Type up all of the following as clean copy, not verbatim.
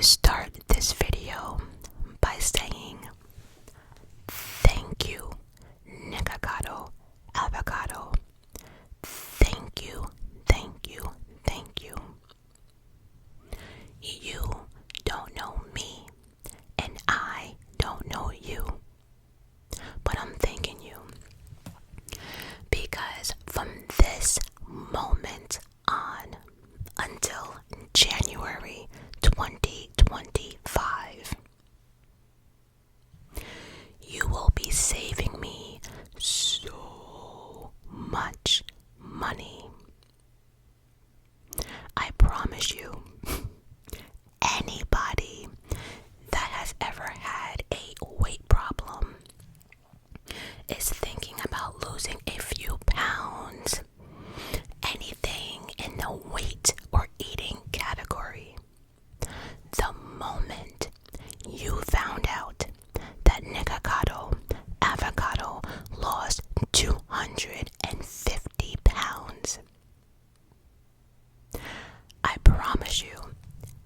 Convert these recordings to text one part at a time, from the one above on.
start this video by saying thank you, Nikocado, Avocado. Thank you, thank you, thank you. You don't know me, and I don't know you, but I'm thanking you because from this moment on until January 2025, you will be saving me so much money. I promise you, anybody that has ever had a weight problem is thinking about losing a few pounds, anything in the weight or eating category. The moment you found out that Nikocado, Avocado lost 250 pounds, I promise you,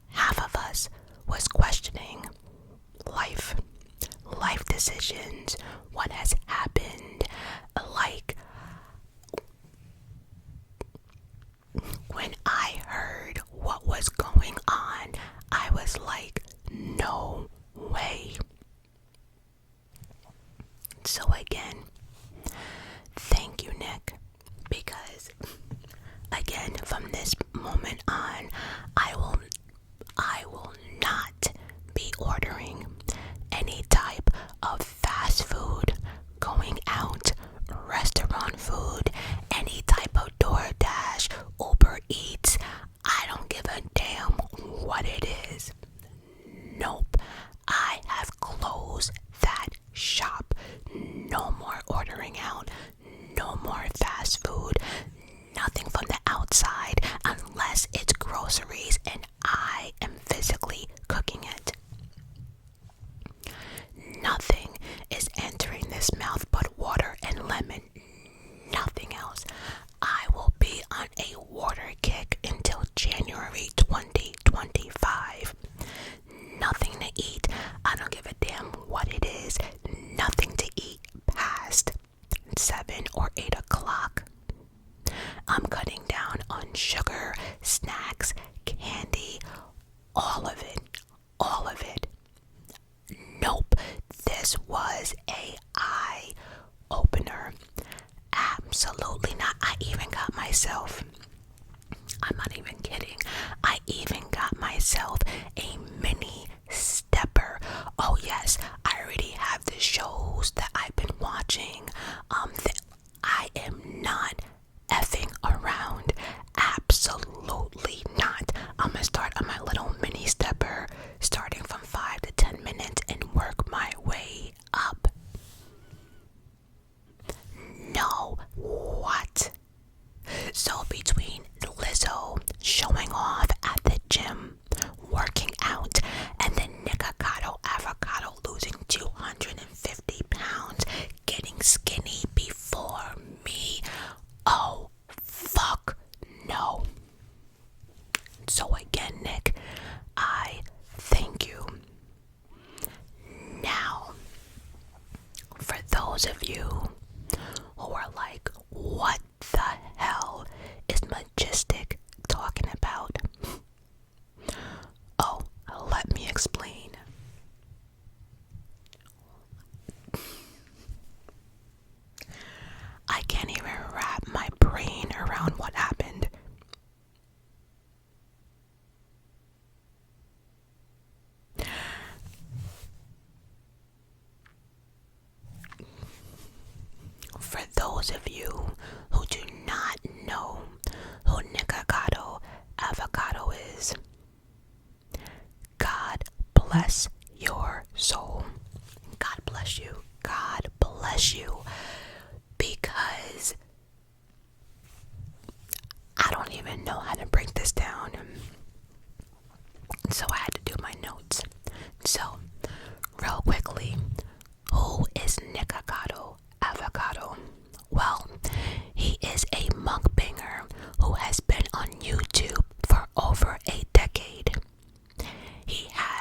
half of us was questioning life decisions, what has happened. Like, when I heard what was going on, I was like, no way. So again, thank you, Nick, because again, from this moment on, I will not be ordering any type of fast food, going out, restaurant food, any type of DoorDash, Uber Eats. I don't give a damn what it is. Nope. I have closed that shop. No more ordering out. No more fast food. Nothing from the outside unless it's groceries and I am physically cooking it. Nothing is entering this mouth but water and lemon. Nothing else. I will be on a water kick until January 2025. Nothing to eat. I don't give a damn what it is. Nothing to eat past 7 or 8 o'clock. I'm cutting down on sugar, snacks, candy, all of it. All of it. Nope. This was a eye opener. Absolutely not. I'm not even kidding. I even got myself a mini stepper. Oh yes, I already have the shows that I've been watching. I am not effing around. Absolutely not. I'm gonna start on my little mini stepper, starting from 5 to 10 minutes and work my way up. No, what? So between Lizzo showing off at the gym, working out, and then Nikocado Avocado losing 250 pounds, getting skinny before me. Oh, fuck no. So again, Nick, I thank you. Now, for those of you who are like, what the hell is Majestic talking about? Oh, let me explain. I can't even wrap my brain around what happened. For those of you who do not know who Nikocado Avocado is, God bless your soul. God bless you. God bless you. Because I don't even know how to break this down. So I had to do my notes. So, real quickly, who is Nikocado Avocado? Well, he is a mukbanger who has been on YouTube for over a decade. He has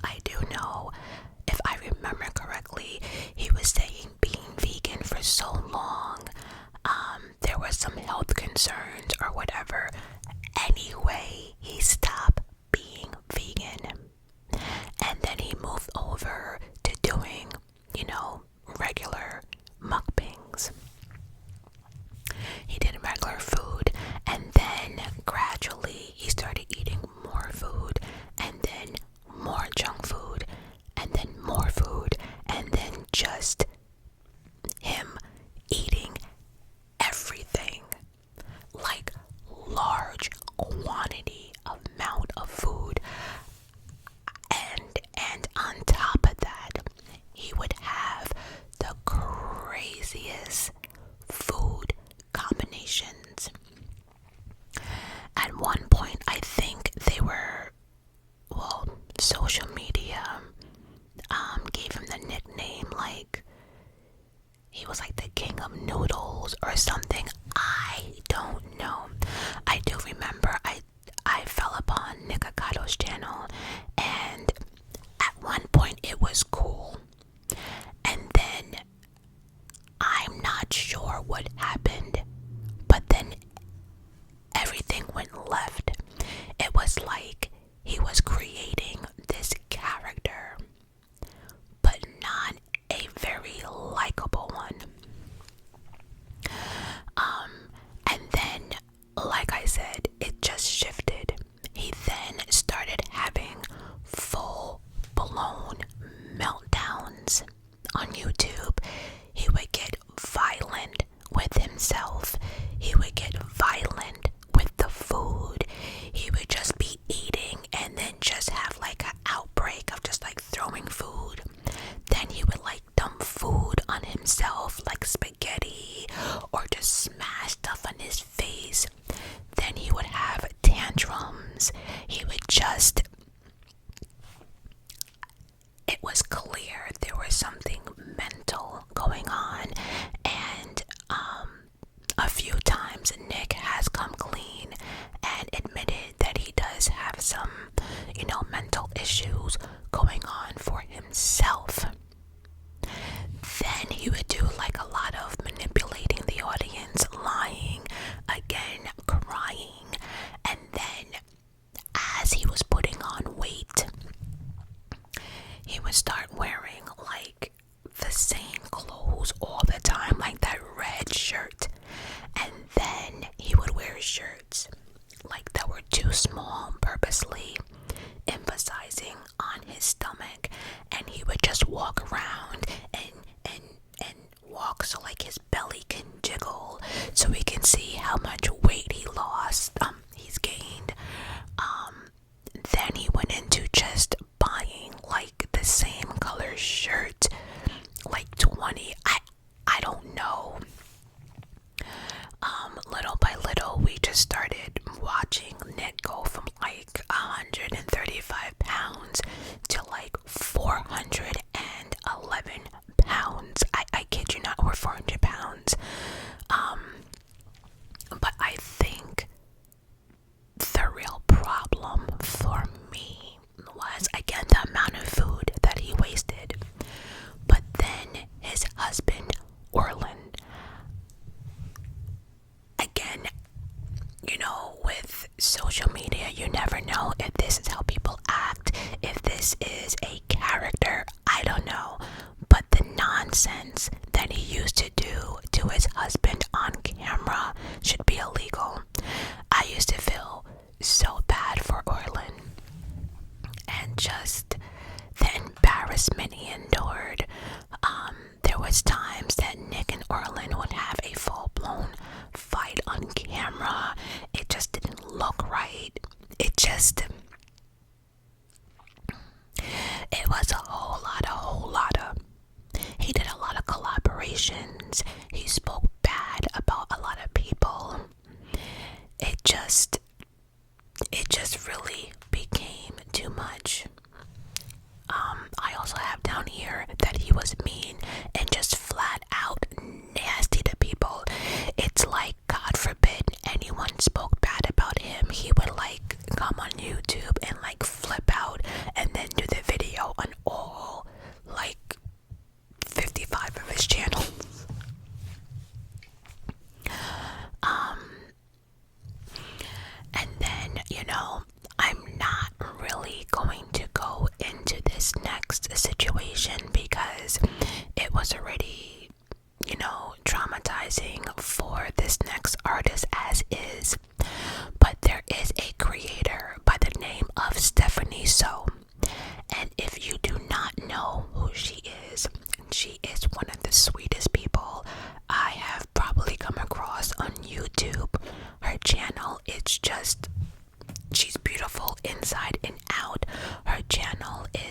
I do know, if I remember correctly, he was saying being vegan for so long, there were some health concerns or whatever. Anyway, he stopped being vegan. And then he moved over to doing, regular mukbangs. He did regular food, and then gradually he started eating more food, and then more junk food, and then more food, and then just him eating everything, like large quantity amount of food. And on top of that, he would have the craziest food combinations. At one point, I think they were, social media gave him the nickname, like he was like the king of noodles or something. I don't know. I do remember I fell upon Nikocado's channel, and at one point it was cool, and then I'm not sure what happened, but then everything went left. It was like he was creating this character, but not a very likable one. And then, like I said, it just shifted. He then started having full-blown meltdowns on YouTube. He would get violent with himself. He would get violent with the food. He would just be eating and then just have like an outbreak of just like throwing food. Then he would like dump food on himself, like spaghetti, or just smash stuff on his face. Then he would have tantrums. He would just, it was clear there was something mental going on. And a few times Nick has come clean and admitted that he does have some, mental issues going on for himself. Then he would do like a lot of manipulating the audience, lying, again crying, and then as he was putting on weight, he would start wearing like the same clothes all the time, like that red shirt, and then he would wear shirts like that were too small, purposely emphasizing on his stomach, and he would just walk around and walk so like his belly can jiggle, so we can see how much weight he's gained. Then he went into just buying like the same color shirt, like 20, I don't know. Little by little, we just started watching Nick go from like 135 pounds to like 411 pounds. I kid you not, over 400 pounds. But I think the real problem for me was, again, the amount of food that he wasted. But then his husband, Orland, again, with social media, you never know if this is how people act, if this is a character, I don't know. But the nonsense that he used to do to his husband on camera should be illegal. I used to feel so bad for Orland, and just the embarrassment he endured. There was times that Nick and Orland would have a full-blown fight on camera. It just didn't look right. It was a whole lot of, he did a lot of collaborations. He spoke bad about a lot of people. It just really became too much. I also have down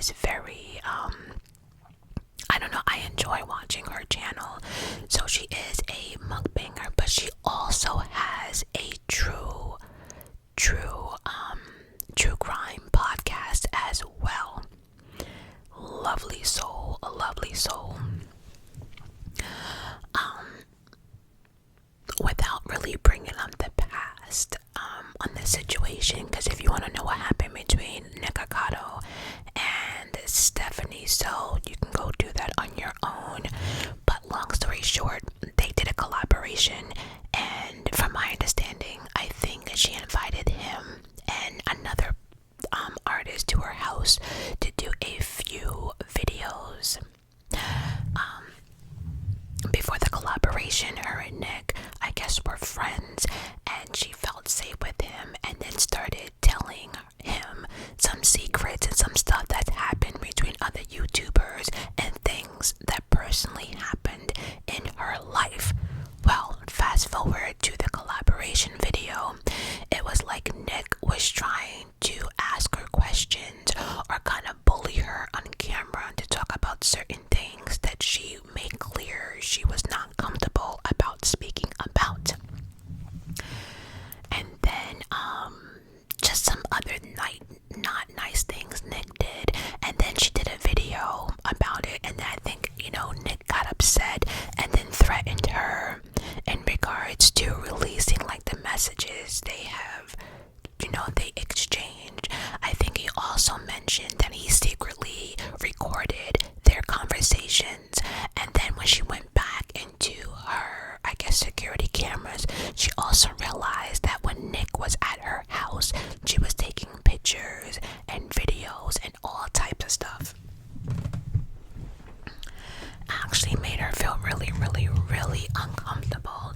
is very, I don't know, I enjoy watching her channel. So she is a mukbanger, but she also has a true crime podcast as well. Lovely soul, a lovely soul. Without really bringing up the past on this situation, because if you want to know what happened between Nikocado and Stephanie Soo, you can go do that on your own. But long story short, they did a collaboration, and from my understanding, I think she invited him and another artist to her house to do a few videos. Before the collaboration, her and Nick, I guess, were friends, and she felt safe with him, and then started telling him some secrets and some stuff that's happened between other YouTubers and things that personally happened in her life. Well, fast forward to the collaboration video, it was like Nick was trying to ask her questions or kind of bully her on camera to talk about certain things that she made clear she was not comfortable about speaking about. And then just some other not nice things Nick did, and then she did a video about it, and then I think, Nick got upset and then threatened her in regards to releasing like the messages they have, they exchanged. I think he also mentioned that he secretly recorded their conversations, and then when she went back into her, I guess, security cameras, she also realized that when Nick was at her house, she was taking pictures and videos and all types of stuff. Actually made her feel really, really, really uncomfortable,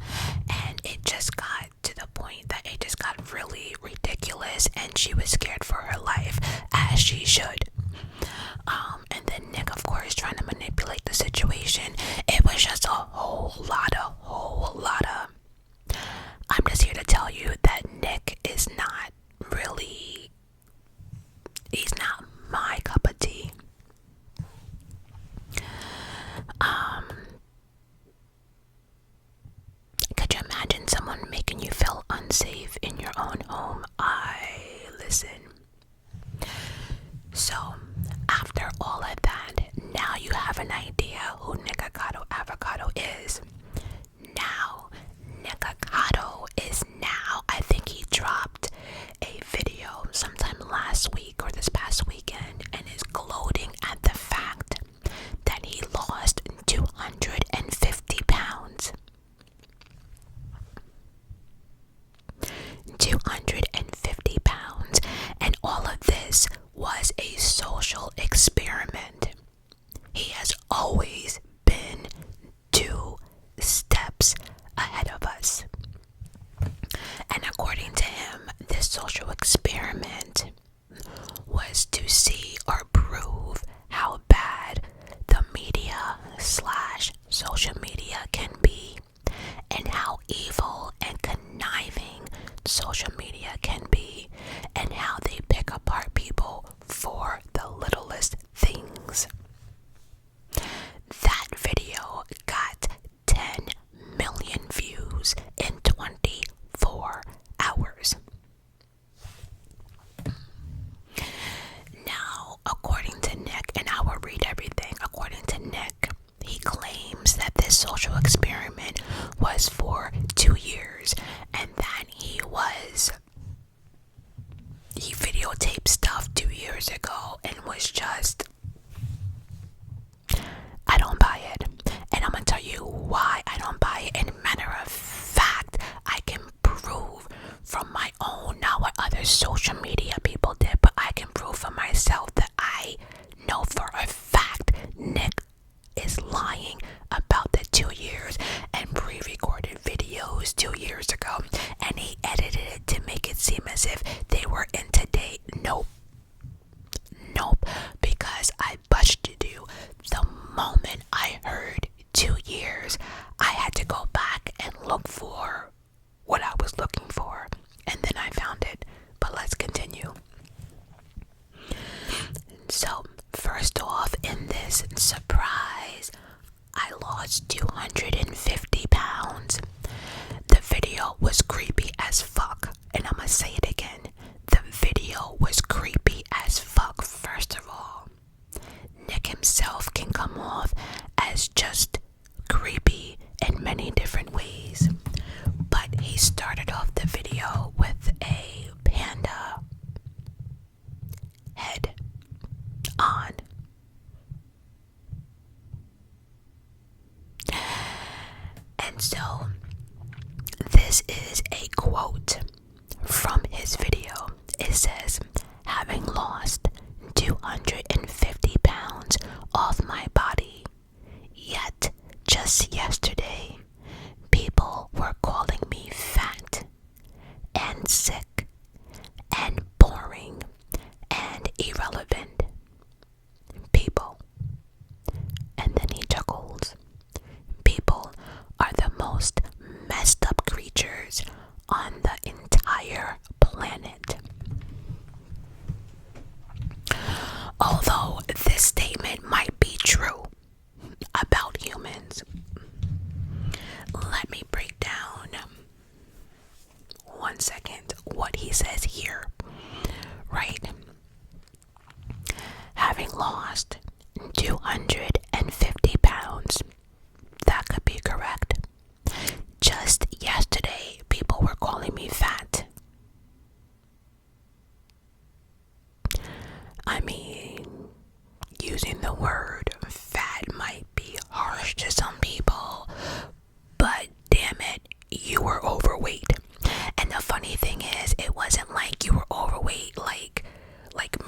and it just got to the point that it just got really ridiculous, and she was scared for her life, as she should. And then Nick, of course, trying to manipulate the situation. It was just a whole lot of. I'm just here to tell you that Nick is not really, he's not my cup of tea. Could you imagine someone making you feel unsafe in your own home? Listen. So, after all of that, now you have an idea who Nikocado Avocado is. Now, Nikocado is now, I think he dropped a video sometime last week or this past weekend, and is gloating at the fact that he lost 250 pounds. 250 pounds, and all of this was a social experiment. He has always been 2 steps ahead of us. And according to him, this social experiment was to see or prove how bad the media / social media can be, and how evil and conniving social media can be, and how they pick apart people for the littlest things. That video got 10 million views in 24 hours. Now, according to Nick, and I will read everything, according to Nick, he claims that this social experiment was for 2 years, and that he videotaped stuff 2 years ago and was just, I don't buy it. And I'm gonna tell you why I don't buy it. And matter of fact, I can prove from my own, not what other social media people did, but I can prove for myself that I know for a fact Nick is lying about the 2 years and pre-recorded videos 2 years ago, and he edited it to make it seem as if they were in today. Nope, because I busted you the moment I heard 2 years. I had to go back and look for what I was looking for, and then I found it. But let's continue. So First off, in this surprise, I lost 250 pounds. The video was creepy as fuck, and I'm gonna say it again. The video was creepy as fuck. First of all, Nick himself can come off as just creepy in many different ways, but he started off the video with a panda head on. And so this is a quote from his video. It says, "Having lost 250 pounds off my body, yet just yesterday people were calling me fat and sick and boring and irrelevant. People," and then he chuckles, "people are the most messed up creatures on the entire planet." Although this statement might be true about humans, let me break down 1 second what he says here, right? Having lost 250 pounds, that could be correct. Just yesterday, people were calling me fat. I mean, using the word fat might be harsh to some people, but damn it, you were overweight. And the funny thing is, it wasn't like you were overweight like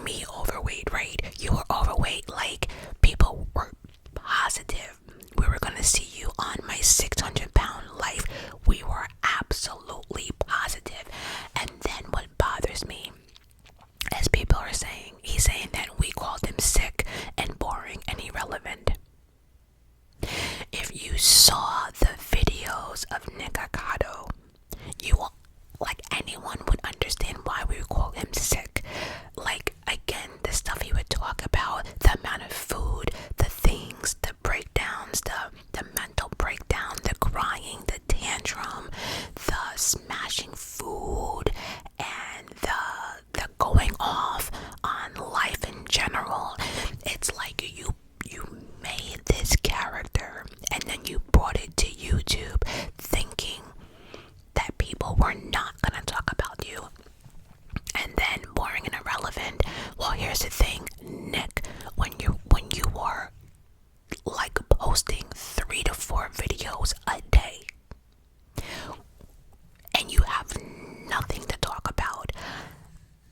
me overweight, right? You were overweight like people were positive we were gonna see you on my 600-pound life. We were absolutely positive. And then what bothers me, as people are saying, he's saying that we called him sick and boring and irrelevant. If you saw the videos of Nikocado, you will, like, anyone would understand why we would call him sick. Like, again, the stuff he would talk about, the amount of food, the things, the breakdowns, the mental breakdown, the crying, the tantrum, the smashing food, and the going off on life in general. It's like you made this character and then you brought it to YouTube thinking that people were not gonna talk about you, and then boring and irrelevant. Well, here's the thing, Nick, when you were like posting 3 to 4 videos a day and you have nothing to talk about,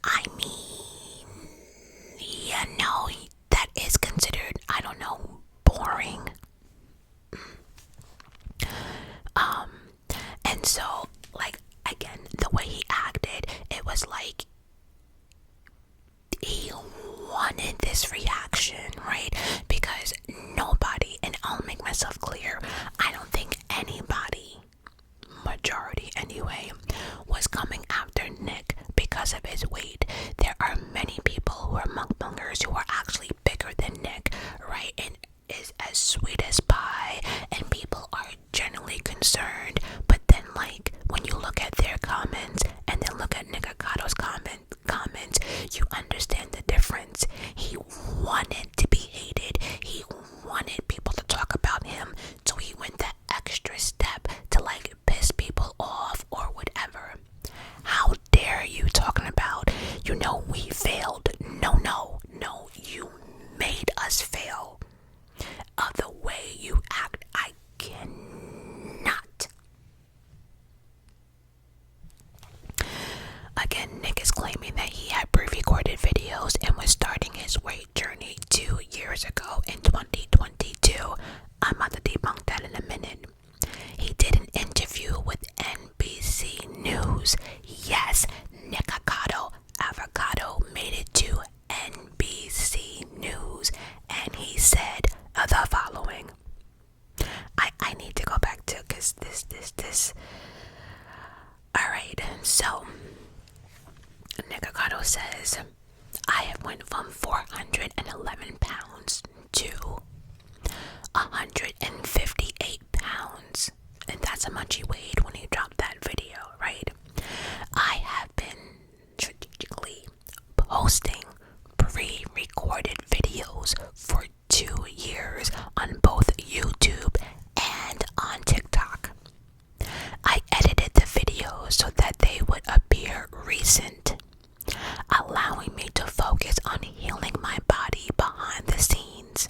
I mean, yeah, no, that is considered, I don't know, boring. And so, like, again, the way he acted, it was like he wanted this reaction, right? Because nobody, and I'll make myself clear, I don't think anybody, majority anyway, was coming after Nick because of his weight. There are many people who are mukbangers who are actually bigger than Nick, right? And is as sweet as pie, and people are genuinely concerned. But then, like, when you look at their comments and then look at Nicocado's comments, you understand the difference. He wanted to be hated. He wanted people to talk about him, so he went that extra step to, like, piss people off or whatever. How dare you talking about, we failed? No, you made us fail. Of the way you act, I cannot. Again, Nick is claiming that he had pre-recorded videos and was starting his weight journey 2 years ago in 2022. I'm about to debunk that in a minute. He did an interview with NBC News. Yes, Nikocado, Avocado made it to NBC News, and he said the following. I need to go back to, because this. Alright, so Nikocado says, I have went from 411 pounds for 2 years on both YouTube and on TikTok. I edited the videos so that they would appear recent, allowing me to focus on healing my body behind the scenes.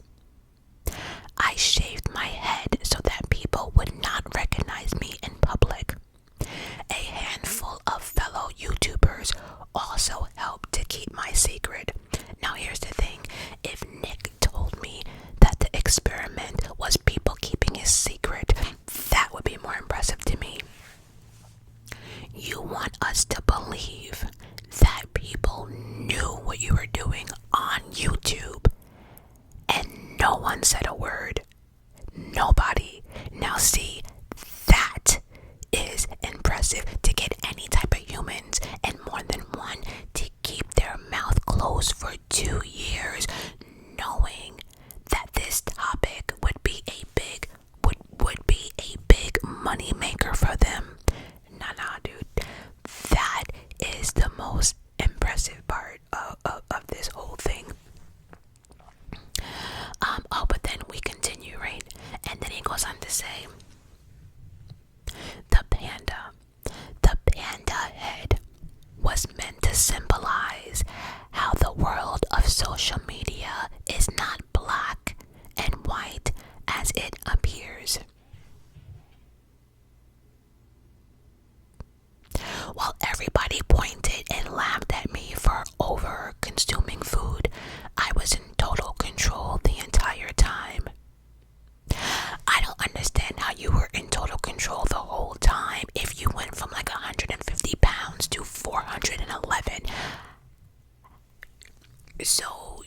I shaved my head so that people would not recognize me in public. A handful of fellow YouTubers also helped to keep my secret. Now here's the thing, if Nick told me that the experiment was people keeping his secret, that would be more impressive to me. You want us to believe that people knew what you were doing on YouTube and no one said a word. Nobody. Now see, that is impressive, to get any type of humans, and more than one, to keep their mouth closed for 2 years, knowing that this topic would be a big money maker for them. Nah, dude. That is the most impressive part of this whole thing. But then we continue, right? And then he goes on to say, the panda head was meant to symbolize how the world of social media is not black and white as it appears. While everybody pointed and laughed at me for over consuming food, I was in total control the entire time. I don't understand how you were in total control the whole time if you went from like 150 pounds to 411. So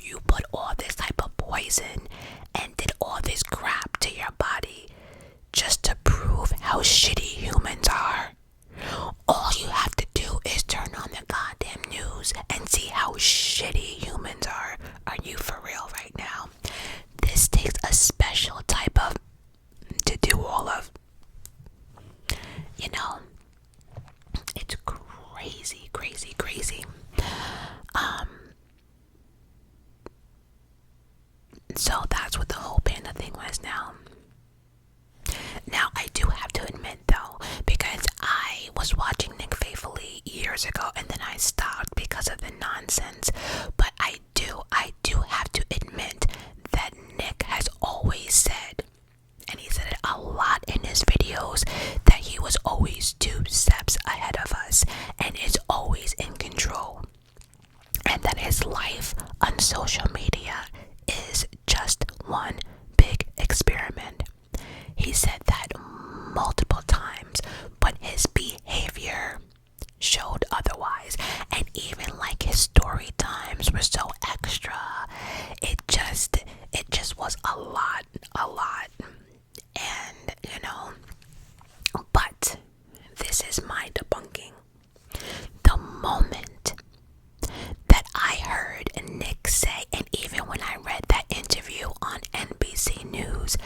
you put all this type of poison and did all this crap to your body just to prove how shitty humans are. All you have to do is turn on the goddamn news and see how shitty humans are. Are you for real right now? This takes a special type of to do all of. It's crazy. So that's what the whole panda thing was now. Now, I do have to admit, though, because I was watching Nick faithfully years ago, and then I stopped because of the nonsense, but I do have to admit that Nick has always said, and he said it a lot in his videos, that he was always 2 steps ahead of us, and is always in control, and that his life on social media is just one big experiment. He said that multiple times, but his behavior showed otherwise. And even like his story times were so extra. It just was a lot. And, but this is my debunking. The moment that I heard Nick say, and even when I read that interview on NBC News,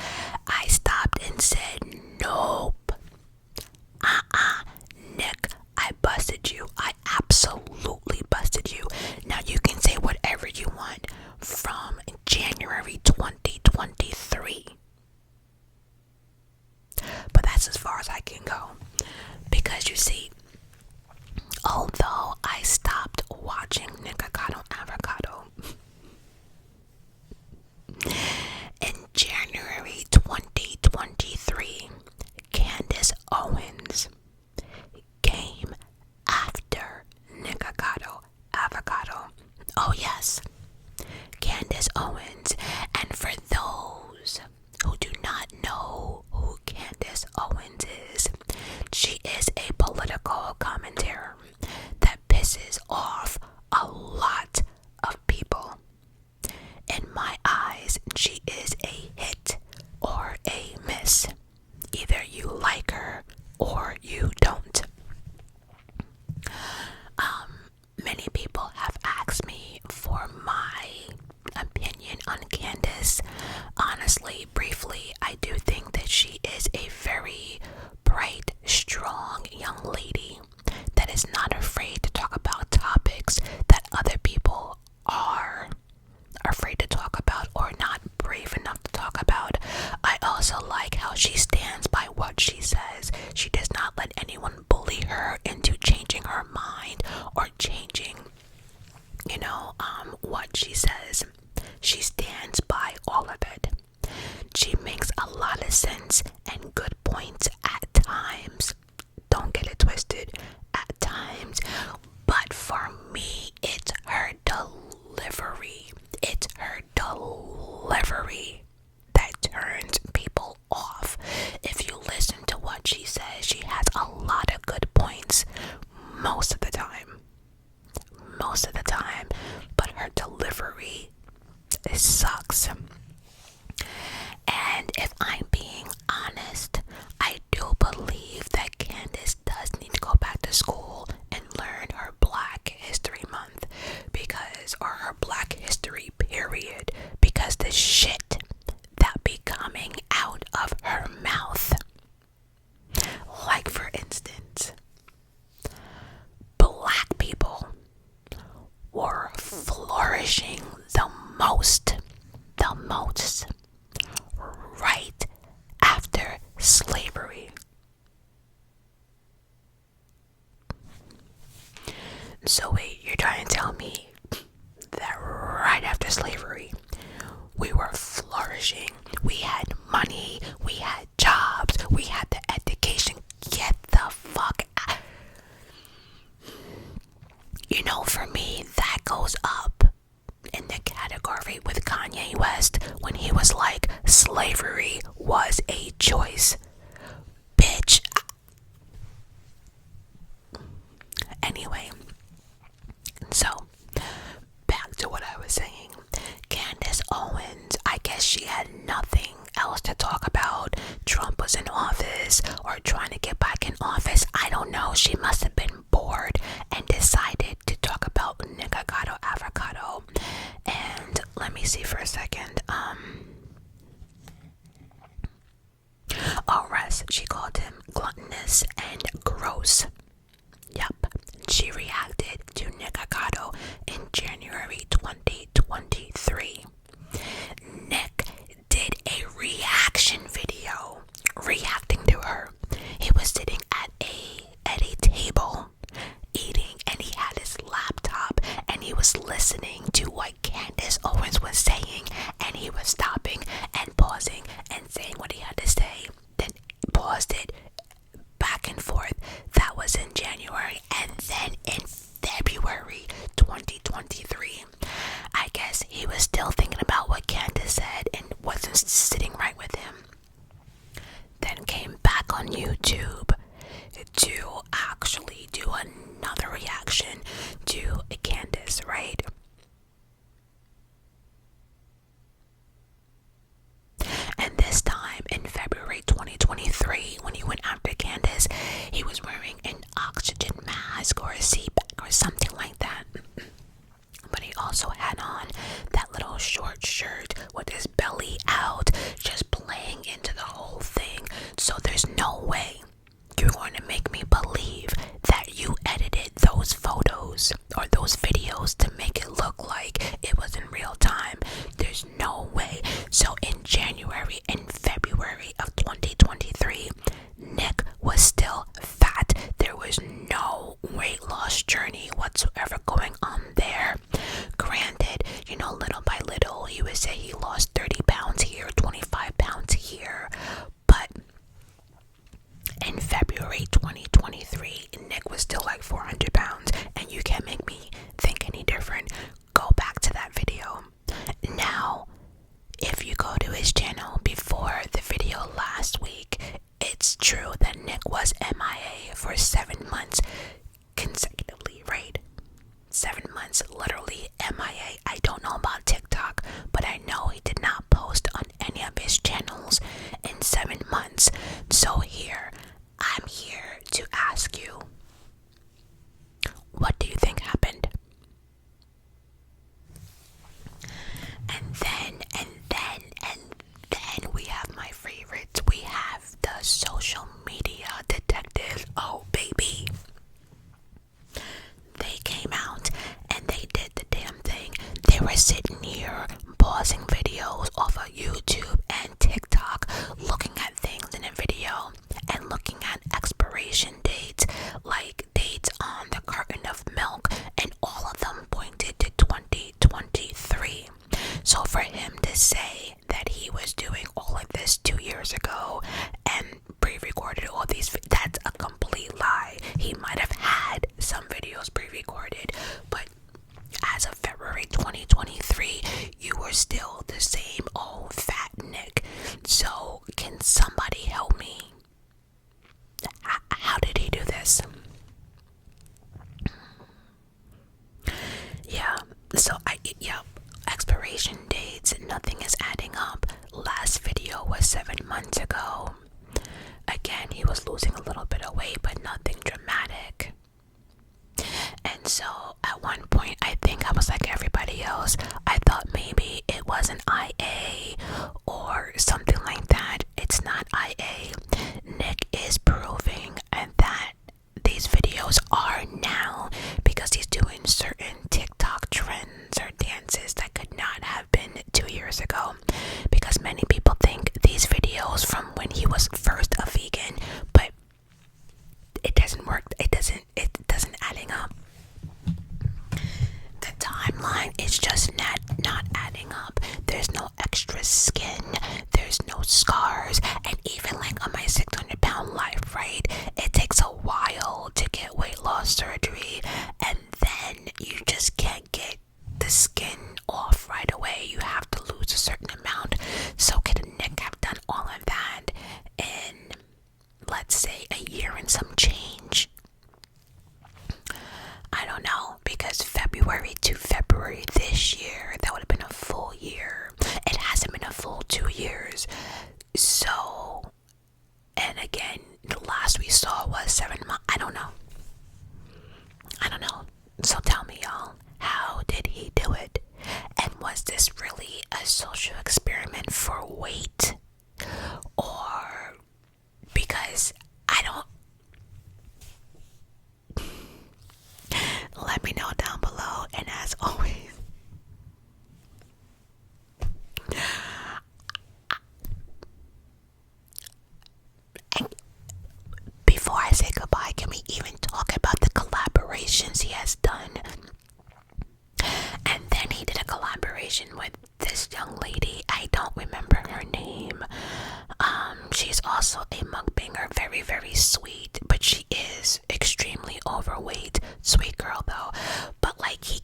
I stopped and said, delivery sucks. And if I'm being honest, I do believe that Candace does need to go back to school and learn her Black History Month, or her Black History period, because the shit that be coming out of her mouth. Like, for instance, Black people were flourishing the most right after slavery. So wait, you're trying to tell me that right after slavery, we were flourishing, we had money, we had jobs, we had the education? Get the fuck out. You know, for me, that goes up in the category with Kanye West when he was like, slavery was a choice. Bitch. Anyway, so back to what I was saying. Candace Owens, I guess she had nothing else to talk about. Trump was in office, or trying to get back in office. I don't know. She must have been bored and decided to talk about Nikocado avocado. And let me see for a second. Russ, she called him gluttonous and gross. Yep, she reacted to Nikocado in January 2023. Nick did a reaction video reacting to her. He was sitting at a table eating, and he had his laptop, and he was listening to what Candace Owens was saying, and he was stopping and pausing and saying what he had to say, then paused it, back and forth. That was in January. And then in February 2023, I guess he was still thinking about what Candace said and wasn't sitting right with him. Then came back on YouTube to actually do another reaction to Candace, right? And this time in February 2023, when he went after Candace, he was wearing an oxygen mask or a CPAP or something like that. But he also had on that little short shirt with his belly out, just playing into the whole thing. So there's no way you're going to make me believe that you edited those photos or those videos to make it look like it was in real time. There's no way. So in January and February of 2023, Nick was still fat. There was no weight loss journey whatsoever going on there. Granted, you know, little by little, he would say he lost 30 pounds here, 25 pounds here. But in February 2023, Nick was still like 400 pounds, and you can't make me think any different. Go back to that video. Now, if you go to his channel before the video last week, it's true that Nick was MIA for 7 months consecutively, right? 7 months, literally MIA. I don't know about TikTok, but I know he did not post on any of his channels in 7 months. So I'm here to ask you, what do you think happened? And then we have my favorites. We have the social media detectives. Oh, baby. They came out and they did the damn thing. They were sitting here pausing videos off of YouTube and TikTok, looking at things in a video and looking at expiration dates, like dates on the carton of milk, and all of them pointed to 2023. So for him to say that he was doing all of this 2 years ago and pre-recorded all these, that's a complete lie. He might have had some videos pre-recorded, but as of February 2023, you were still the same old fat Nick. So can somebody help me? How did he do this? Yeah, so expiration dates. Nothing is adding up. Last video was 7 months ago. Again, he was losing a little bit of weight, but nothing dramatic. And so at one point, I think I was like everybody else. I thought maybe it was an IA or something like that. It's not IA. Nick is proving that these videos are now because he's doing certain TikTok trends or dances that could not have been 2 years ago, because many people think these videos from when he was first a vegan, but it doesn't work. It doesn't adding up. The timeline is just not adding up. There's no extra skin, there's no scars, and even like on my 600-pound life, right, it takes a while to get weight loss surgery, and then you just can't get the skin off right away. You have to lose a certain amount. So could Nick have done all of that in, let's say, a year and some change? I don't know, because February to February this year, that would have been a full year. It hasn't been a full 2 years. So, and again, the last we saw was 7 months. I don't know. So tell me, y'all, how did he do it? And was this really a social experiment for weight? Or because I don't. Let me know down below, and as always, and before I say goodbye, can we even talk about the collaborations he has done? And then he did a collaboration with this young lady. I don't remember her name. She's also a mukbanger, very, very sweet, but she is extremely overweight. Sweet girl though. But like, he